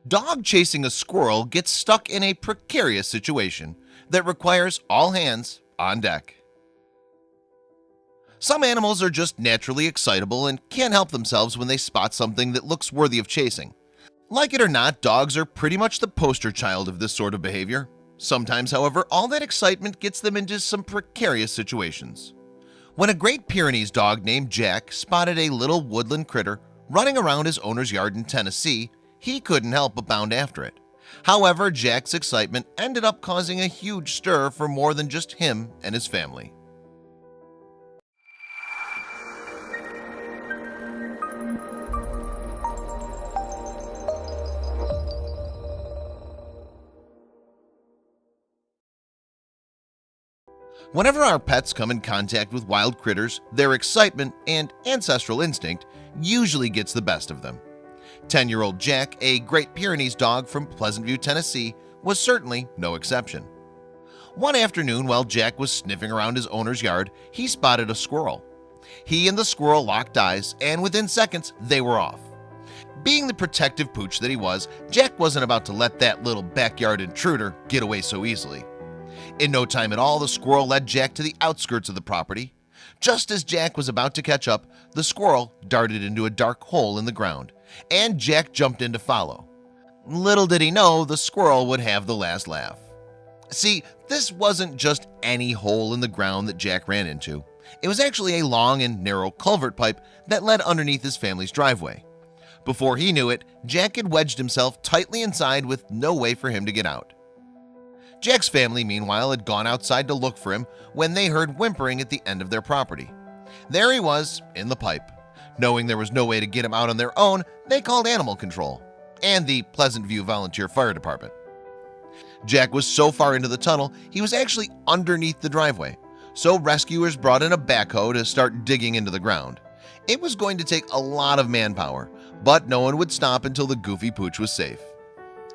Dog chasing a squirrel gets stuck in a precarious situation that requires all hands on deck. Some animals are just naturally excitable and can't help themselves when they spot something that looks worthy of chasing. Like it or not, dogs are pretty much the poster child of this sort of behavior. Sometimes, however, all that excitement gets them into some precarious situations. When a Great Pyrenees dog named Jack spotted a little woodland critter running around his owner's yard in Tennessee, he couldn't help but bound after it. However, Jack's excitement ended up causing a huge stir for more than just him and his family. Whenever our pets come in contact with wild critters, their excitement and ancestral instinct usually gets the best of them. 10-year-old Jack, a Great Pyrenees dog from Pleasant View, Tennessee, was certainly no exception. One afternoon, while Jack was sniffing around his owner's yard, he spotted a squirrel. He and the squirrel locked eyes, and within seconds, they were off. Being the protective pooch that he was, Jack wasn't about to let that little backyard intruder get away so easily. In no time at all, the squirrel led Jack to the outskirts of the property. Just as Jack was about to catch up, the squirrel darted into a dark hole in the ground, and Jack jumped in to follow. Little did he know the squirrel would have the last laugh. See, this wasn't just any hole in the ground that Jack ran into. It was actually a long and narrow culvert pipe that led underneath his family's driveway. Before he knew it, Jack had wedged himself tightly inside with no way for him to get out. Jack's family, meanwhile, had gone outside to look for him when they heard whimpering at the end of their property. There he was, in the pipe. Knowing there was no way to get him out on their own, they called animal control and the Pleasant View Volunteer Fire Department. Jack was so far into the tunnel, he was actually underneath the driveway, so rescuers brought in a backhoe to start digging into the ground. It was going to take a lot of manpower, but no one would stop until the goofy pooch was safe.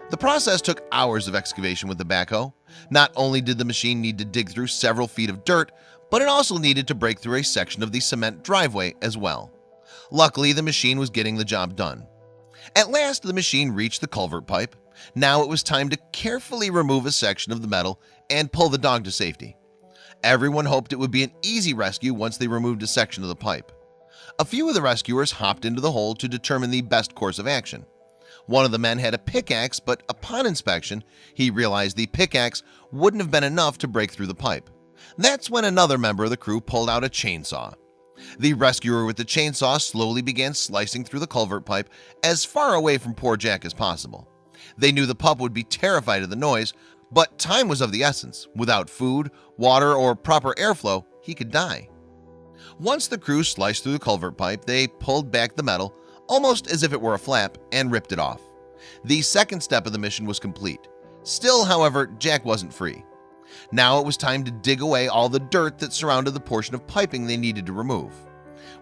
The process took hours of excavation with the backhoe. Not only did the machine need to dig through several feet of dirt, but it also needed to break through a section of the cement driveway as well. Luckily, the machine was getting the job done. At last, the machine reached the culvert pipe. Now it was time to carefully remove a section of the metal and pull the dog to safety. Everyone hoped it would be an easy rescue once they removed a section of the pipe. A few of the rescuers hopped into the hole to determine the best course of action. One of the men had a pickaxe, but upon inspection, he realized the pickaxe wouldn't have been enough to break through the pipe. That's when another member of the crew pulled out a chainsaw. The rescuer with the chainsaw slowly began slicing through the culvert pipe as far away from poor Jack as possible. They knew the pup would be terrified of the noise, but time was of the essence. Without food, water, or proper airflow, he could die. Once the crew sliced through the culvert pipe, they pulled back the metal, almost as if it were a flap, and ripped it off. The second step of the mission was complete. Still, however, Jack wasn't free. Now it was time to dig away all the dirt that surrounded the portion of piping they needed to remove.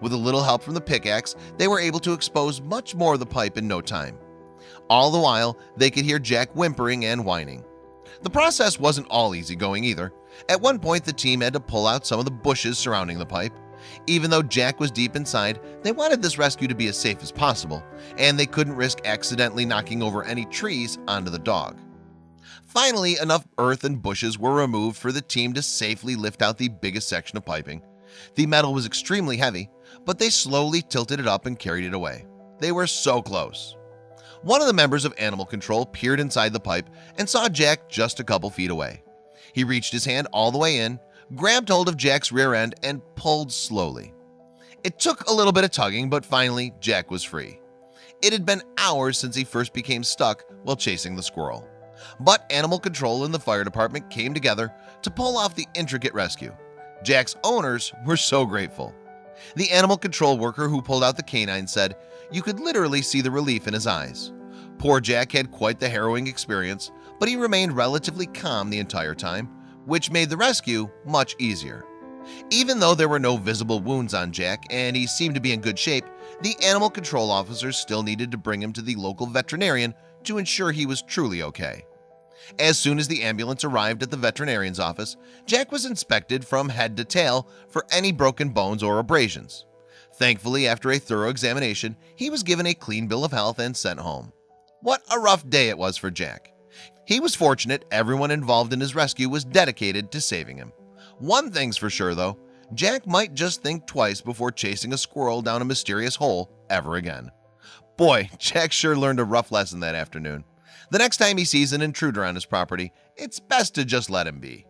With a little help from the pickaxe, they were able to expose much more of the pipe in no time. All the while, they could hear Jack whimpering and whining. The process wasn't all easygoing either. At one point, the team had to pull out some of the bushes surrounding the pipe. Even though Jack was deep inside, they wanted this rescue to be as safe as possible, and they couldn't risk accidentally knocking over any trees onto the dog. Finally, enough earth and bushes were removed for the team to safely lift out the biggest section of piping. The metal was extremely heavy, but they slowly tilted it up and carried it away. They were so close. One of the members of animal control peered inside the pipe and saw Jack just a couple feet away. He reached his hand all the way in, grabbed hold of Jack's rear end, and pulled slowly. It took a little bit of tugging, but finally Jack was free. It had been hours since he first became stuck while chasing the squirrel. But animal control and the fire department came together to pull off the intricate rescue. Jack's owners were so grateful. The animal control worker who pulled out the canine said you could literally see the relief in his eyes. Poor Jack had quite the harrowing experience, but he remained relatively calm the entire time, which made the rescue much easier. Even though there were no visible wounds on Jack and he seemed to be in good shape, the animal control officers still needed to bring him to the local veterinarian to ensure he was truly okay. As soon as the ambulance arrived at the veterinarian's office, Jack was inspected from head to tail for any broken bones or abrasions. Thankfully, after a thorough examination, he was given a clean bill of health and sent home. What a rough day it was for Jack. He was fortunate everyone involved in his rescue was dedicated to saving him. One thing's for sure though, Jack might just think twice before chasing a squirrel down a mysterious hole ever again. Boy, Jack sure learned a rough lesson that afternoon. The next time he sees an intruder on his property, it's best to just let him be.